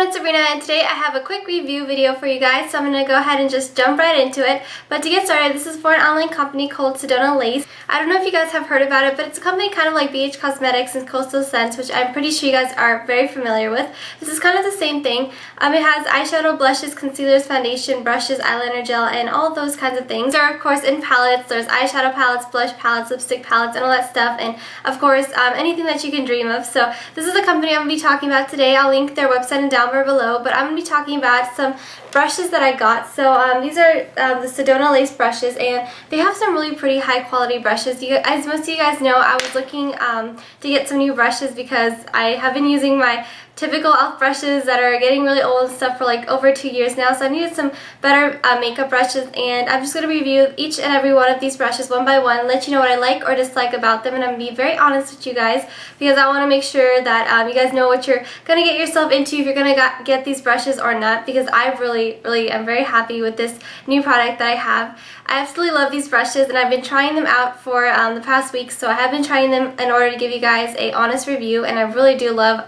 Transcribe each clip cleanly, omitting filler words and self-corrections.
it's Sabrina, and today I have a quick review video for you guys, so I'm going to go ahead and just jump right into it. But to get started, this is for an online company called Sedona Lace. I don't know if you guys have heard about it, but it's a company kind of like BH Cosmetics and Coastal Scents, which I'm pretty sure you guys are very familiar with. This is kind of the same thing. It has eyeshadow, blushes, concealers, foundation, brushes, eyeliner gel, and all those kinds of things. There are, of course, in palettes. There's eyeshadow palettes, blush palettes, lipstick palettes, and all that stuff, and of course, anything that you can dream of. So this is the company I'm going to be talking about today. I'll link their website and down below, but I'm going to be talking about some brushes that I got. So these are the Sedona Lace brushes, and they have some really pretty high quality brushes. As most of you guys know, I was looking to get some new brushes because I have been using my typical e.l.f. brushes that are getting really old and stuff for like over 2 years now, so I needed some better makeup brushes, and I'm just going to review each and every one of these brushes one by one, let you know what I like or dislike about them, and I'm going to be very honest with you guys because I want to make sure that you guys know what you're going to get yourself into if you're going to get these brushes or not, because I really am very happy with this new product that I have. I absolutely love these brushes, and I've been trying them out for the past week, so I have been trying them in order to give you guys a honest review, and I really do love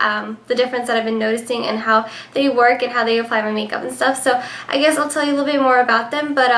the difference that I've been noticing and how they work and how they apply my makeup and stuff. So I guess I'll tell you a little bit more about them, but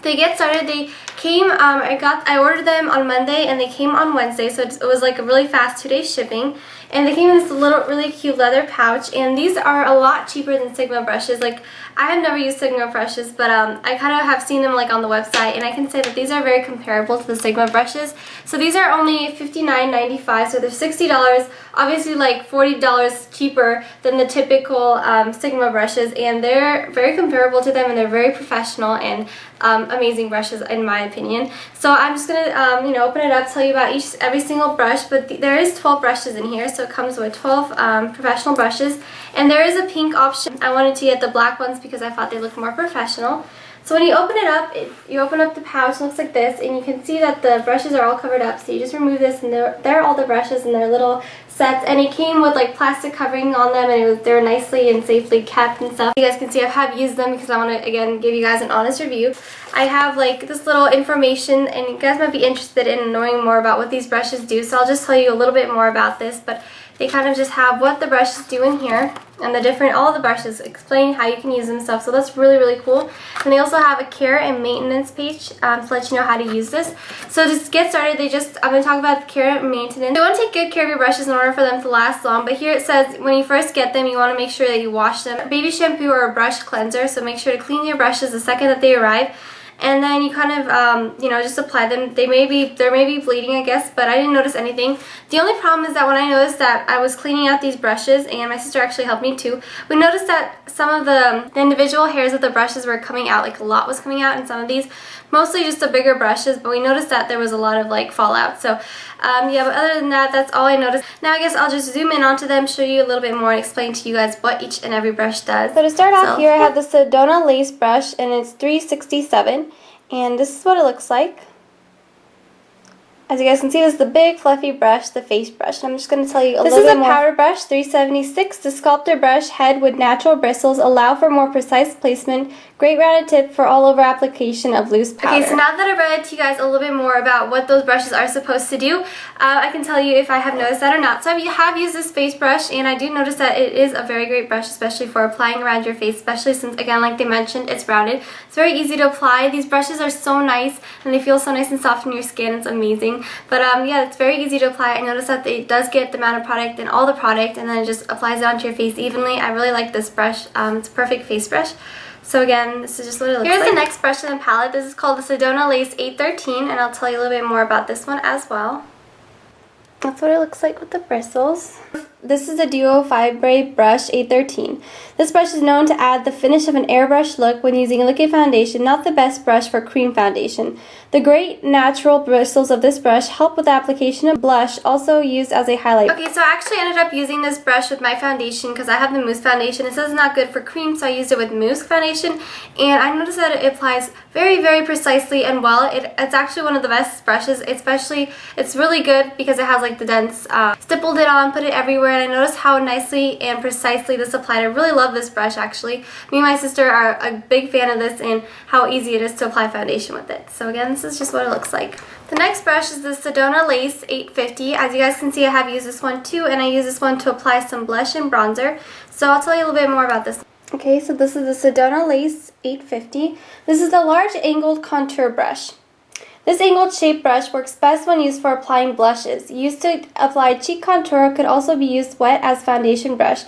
to get started, they came, I ordered them on Monday and they came on Wednesday, so it was like a really fast 2-day shipping. And they came in this little really cute leather pouch, and these are a lot cheaper than Sigma brushes. Like, I have never used Sigma brushes, but I kind of have seen them like on the website, and I can say that these are very comparable to the Sigma brushes. So these are only $59.95, so they're $60, obviously like $40 cheaper than the typical Sigma brushes, and they're very comparable to them, and they're very professional and amazing brushes in my opinion. So I'm just gonna open it up, tell you about every single brush, but there is 12 brushes in here, so it comes with 12 professional brushes, and there is a pink option. I wanted to get the black ones because I thought they looked more professional. So when you open it up, you open up the pouch, it looks like this, and you can see that the brushes are all covered up. So you just remove this, and there are all the brushes in their little sets, and it came with like plastic covering on them, and they were nicely and safely kept and stuff. You guys can see I have used them because I want to again give you guys an honest review. I have like this little information, and you guys might be interested in knowing more about what these brushes do, so I'll just tell you a little bit more about this. But they kind of just have what the brushes do in here, and all the brushes explain how you can use them and stuff, so that's really cool. And they also have a care and maintenance page to let you know how to use this. So to get started, I'm going to talk about the care and maintenance. You want to take good care of your brushes in order for them to last long, but here it says when you first get them, you want to make sure that you wash them. Baby shampoo or a brush cleanser, so make sure to clean your brushes the second that they arrive. And then you kind of, just apply them. There may be bleeding, I guess, but I didn't notice anything. The only problem is that when I noticed that I was cleaning out these brushes, and my sister actually helped me too, we noticed that some of the individual hairs of the brushes were coming out, like a lot was coming out in some of these. Mostly just the bigger brushes, but we noticed that there was a lot of like fallout. So yeah, but other than that, that's all I noticed. Now I guess I'll just zoom in onto them, show you a little bit more, and explain to you guys what each and every brush does. So to start off here, I have the Sedona Lace brush, and it's $367, and this is what it looks like. As you guys can see, this is the big fluffy brush, the face brush. And I'm just going to tell you a little bit more. This is a powder brush, $376. The sculptor brush head with natural bristles allow for more precise placement. Great rounded tip for all over application of loose powder. Okay, so now that I've read to you guys a little bit more about what those brushes are supposed to do, I can tell you if I have noticed that or not. So I have used this face brush, and I do notice that it is a very great brush, especially for applying around your face, especially since, again, like they mentioned, it's rounded. It's very easy to apply. These brushes are so nice, and they feel so nice and soft on your skin. It's amazing. But yeah, it's very easy to apply. I noticed that it does get the amount of product and all the product, and then it just applies it onto your face evenly. I really like this brush. It's a perfect face brush. So again, this is just what it looks like. Here's the next brush in the palette. This is called the Sedona Lace 813, and I'll tell you a little bit more about this one as well. That's what it looks like with the bristles. This is a Duo Fibre Brush 813. This brush is known to add the finish of an airbrush look when using a liquid foundation, not the best brush for cream foundation. The great natural bristles of this brush help with the application of blush, also used as a highlight. Okay, so I actually ended up using this brush with my foundation because I have the mousse foundation. It says it's not good for cream, so I used it with mousse foundation, and I noticed that it applies very precisely and well. It's actually one of the best brushes, especially it's really good because it has like the dense, stippled it on, put it everywhere, and I noticed how nicely and precisely this applied. I really love this brush actually. Me and my sister are a big fan of this and how easy it is to apply foundation with it. So again, this is just what it looks like. The next brush is the Sedona Lace 850. As you guys can see, I have used this one too, and I use this one to apply some blush and bronzer. So I'll tell you a little bit more about this. Okay, so this is the Sedona Lace 850. This is a large angled contour brush. This angled shape brush works best when used for applying blushes. Used to apply cheek contour, could also be used wet as foundation brush.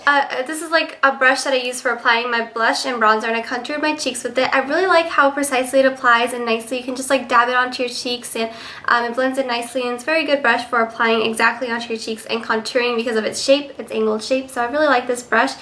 This is like a brush that I use for applying my blush and bronzer, and I contoured my cheeks with it. I really like how precisely it applies and nicely. You can just like dab it onto your cheeks, and it blends in nicely, and it's a very good brush for applying exactly onto your cheeks and contouring because of its shape, its angled shape. So I really like this brush.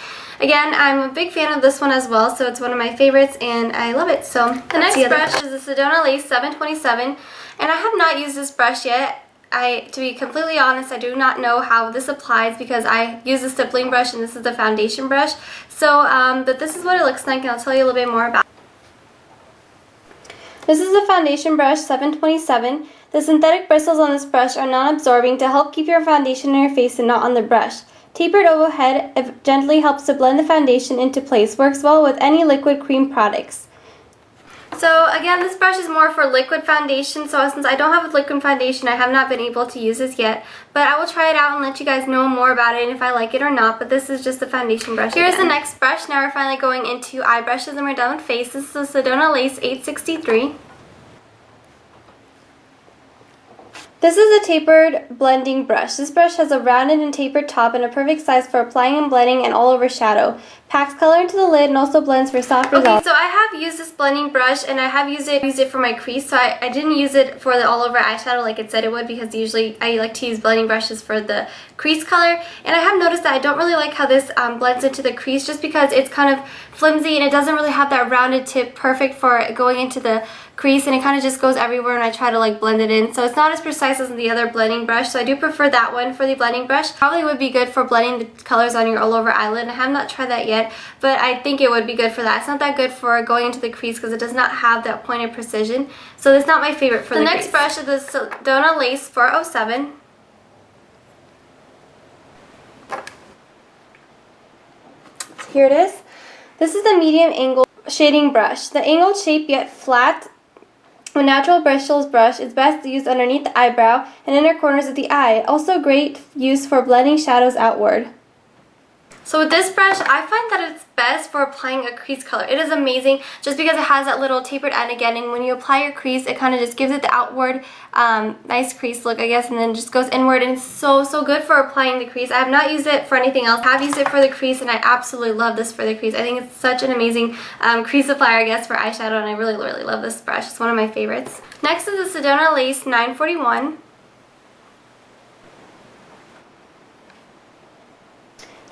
Again, I'm a big fan of this one as well, so it's one of my favorites and I love it. So the next brush is the Sedona Lace 727, and I have not used this brush yet. To be completely honest, I do not know how this applies because I use the stippling brush and this is the foundation brush. So, but this is what it looks like, and I'll tell you a little bit more about it. This is the foundation brush 727. The synthetic bristles on this brush are non-absorbing to help keep your foundation on your face and not on the brush. Tapered oval head, it gently helps to blend the foundation into place. Works well with any liquid cream products. So again, this brush is more for liquid foundation, so since I don't have a liquid foundation, I have not been able to use this yet. But I will try it out and let you guys know more about it and if I like it or not, but this is just the foundation brush. Here's the next brush. Now we're finally going into eye brushes and we're done with face. This is the Sedona Lace 863. This is a tapered blending brush. This brush has a rounded and tapered top and a perfect size for applying and blending and all over shadow. Packs color into the lid and also blends for soft results. Okay, so I have used this blending brush and I have used it for my crease, so I didn't use it for the all over eyeshadow like it said it would, because usually I like to use blending brushes for the crease color. And I have noticed that I don't really like how this blends into the crease, just because it's kind of flimsy and it doesn't really have that rounded tip perfect for going into the crease, and it kind of just goes everywhere when I try to like blend it in. So it's not as precise as the other blending brush, so I do prefer that one for the blending brush. Probably would be good for blending the colors on your all over eyelid, and I have not tried that yet, but I think it would be good for that. It's not that good for going into the crease because it does not have that pointed precision, so it's not my favorite for the next brush is the Sedona Lace 407. Here it is. This is the medium angle shading brush. The angled shape yet flat with natural bristles brush is best used underneath the eyebrow and inner corners of the eye. Also great use for blending shadows outward. So with this brush, I find that it's best for applying a crease color. It is amazing just because it has that little tapered end again, and when you apply your crease, it kind of just gives it the outward nice crease look, I guess, and then just goes inward, and it's so good for applying the crease. I have not used it for anything else. I have used it for the crease, and I absolutely love this for the crease. I think it's such an amazing crease applier, I guess, for eyeshadow, and I really love this brush. It's one of my favorites. Next is the Sedona Lace 941.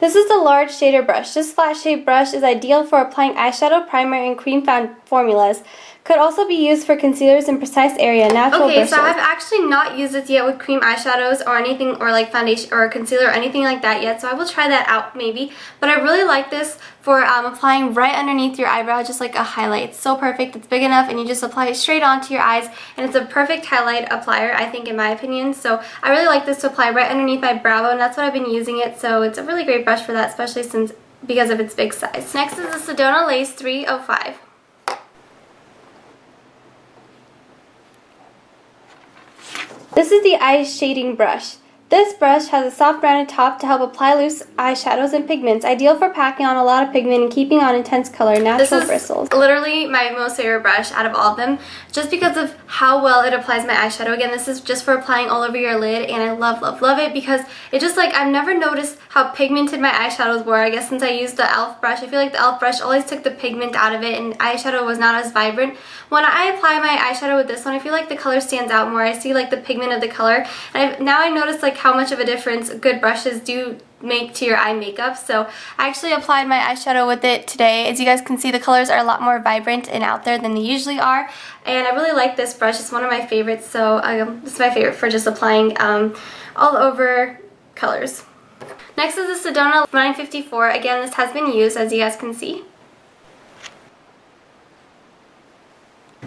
This is the large shader brush. This flat shaped brush is ideal for applying eyeshadow, primer, and cream formulas. Could also be used for concealers in precise area, natural bristles. So I've actually not used this yet with cream eyeshadows or anything, or like foundation or concealer or anything like that yet, so I will try that out maybe. But I really like this for applying right underneath your eyebrow, just like a highlight. It's so perfect. It's big enough and you just apply it straight onto your eyes, and it's a perfect highlight applier, I think, in my opinion. So I really like this to apply right underneath my brow bone. That's what I've been using it, so it's a really great brush for that, especially because of its big size. Next is the Sedona Lace 305. This is the eye shading brush. This brush has a soft rounded top to help apply loose eyeshadows and pigments. Ideal for packing on a lot of pigment and keeping on intense color, natural bristles. This is literally my most favorite brush out of all of them, just because of how well it applies my eyeshadow. Again, this is just for applying all over your lid, and I love it because it just like, I've never noticed how pigmented my eyeshadows were. I guess since I used the e.l.f. brush, I feel like the e.l.f. brush always took the pigment out of it and eyeshadow was not as vibrant. When I apply my eyeshadow with this one, I feel like the color stands out more. I see like the pigment of the color, and now I notice like how much of a difference good brushes do make to your eye makeup. So I actually applied my eyeshadow with it today. As you guys can see, the colors are a lot more vibrant and out there than they usually are, and I really like this brush. It's one of my favorites, so this is my favorite for just applying all over colors. Next is the Sedona 954. Again, this has been used, as you guys can see.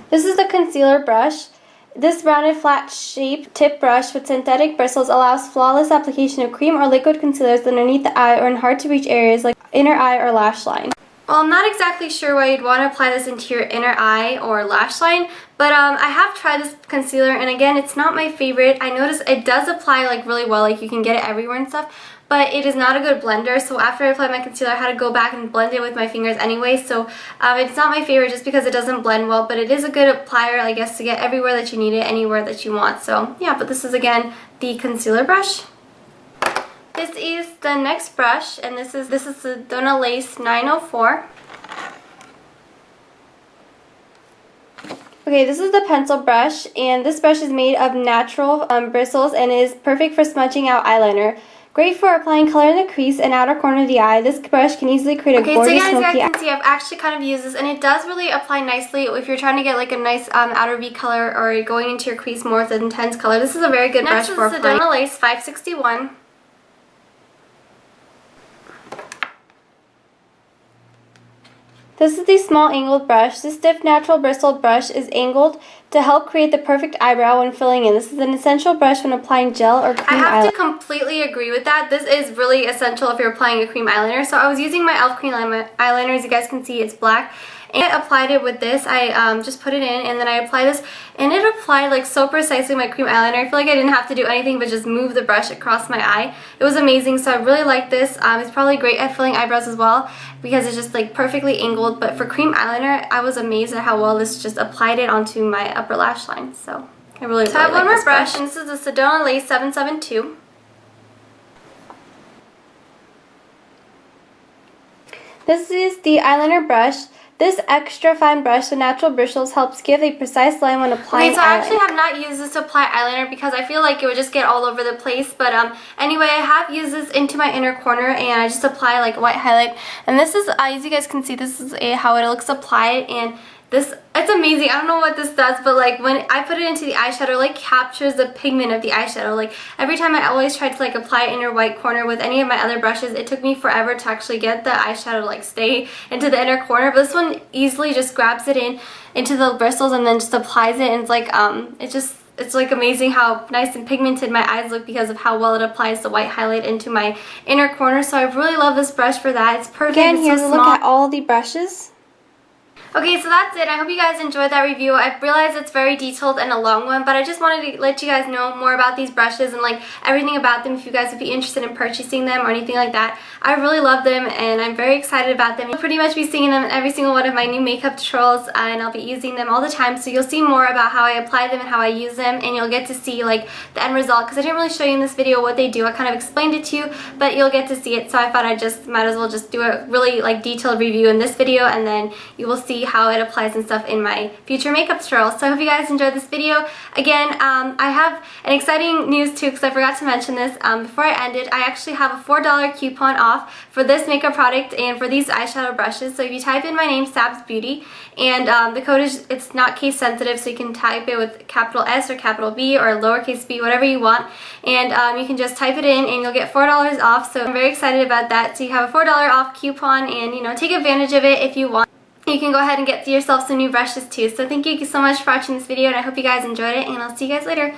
This is the concealer brush. This rounded flat shape tip brush with synthetic bristles allows flawless application of cream or liquid concealers underneath the eye or in hard to reach areas like inner eye or lash line. Well, I'm not exactly sure why you'd want to apply this into your inner eye or lash line, But I have tried this concealer, and again, it's not my favorite. I noticed it does apply like really well, like you can get it everywhere and stuff, but it is not a good blender. So after I applied my concealer, I had to go back and blend it with my fingers anyway. So it's not my favorite just because it doesn't blend well, but it is a good applier, I guess, to get everywhere that you need it, anywhere that you want. So yeah, but this is again the concealer brush. This is the next brush, and this is Sedona Lace 904. Okay, this is the pencil brush, and this brush is made of natural bristles and is perfect for smudging out eyeliner. Great for applying color in the crease and outer corner of the eye. This brush can easily create a gorgeous smoky eye. Okay, so guys, you can see I've actually kind of used this, and it does really apply nicely if you're trying to get like a nice outer V color or going into your crease more with an intense color. This is a very good brush for applying. Next is Sedona Lace 561. This is the small angled brush. This stiff natural bristled brush is angled to help create the perfect eyebrow when filling in. This is an essential brush when applying gel or cream eyeliner. I have to completely agree with that. This is really essential if you're applying a cream eyeliner. So I was using my e.l.f. cream eyeliner. As you guys can see, it's black. And I applied it with this. I just put it in, and then I applied this, and it applied like so precisely my cream eyeliner. I feel like I didn't have to do anything but just move the brush across my eye. It was amazing, so I really like this. It's probably great at filling eyebrows as well because it's just like perfectly angled. But for cream eyeliner, I was amazed at how well this just applied it onto my upper lash line. So I really, I have one more brush, and this is the Sedona Lace 772. This is the eyeliner brush. This extra fine brush with natural bristles helps give a precise line when applying eyeliner. Okay, so I actually have not used this to apply eyeliner because I feel like it would just get all over the place. But anyway, I have used this into my inner corner, and I just apply like a white highlight. And this is, as you guys can see, this is how it looks applied, and it's amazing. I don't know what this does, but like when I put it into the eyeshadow, it like captures the pigment of the eyeshadow. Like every time I always tried to like apply inner white corner with any of my other brushes, it took me forever to actually get the eyeshadow to like stay into the inner corner. But this one easily just grabs it into the bristles and then just applies it, and it's like it's like amazing how nice and pigmented my eyes look because of how well it applies the white highlight into my inner corner. So I really love this brush for that. It's perfect. Again, here's a look at all the brushes. Okay, so that's it. I hope you guys enjoyed that review. I realize it's very detailed and a long one, but I just wanted to let you guys know more about these brushes and like everything about them if you guys would be interested in purchasing them or anything like that. I really love them, and I'm very excited about them. You'll pretty much be seeing them in every single one of my new makeup tutorials, and I'll be using them all the time, so you'll see more about how I apply them and how I use them, and you'll get to see like the end result, because I didn't really show you in this video what they do. I kind of explained it to you, but you'll get to see it, so I thought I just might as well just do a really like detailed review in this video, and then you will see how it applies and stuff in my future makeup tutorials. So I hope you guys enjoyed this video. Again, I have an exciting news too, because I forgot to mention this before I ended. I actually have a $4 coupon off for this makeup product and for these eyeshadow brushes. So if you type in my name, SabsBeauty, and the code is, it's not case sensitive, so you can type it with capital S or capital B or lowercase b, whatever you want, and you can just type it in and you'll get $4 off. So I'm very excited about that. So you have a $4 off coupon, and you know, take advantage of it if you want. You can go ahead and get yourself some new brushes too. So thank you so much for watching this video, and I hope you guys enjoyed it, and I'll see you guys later.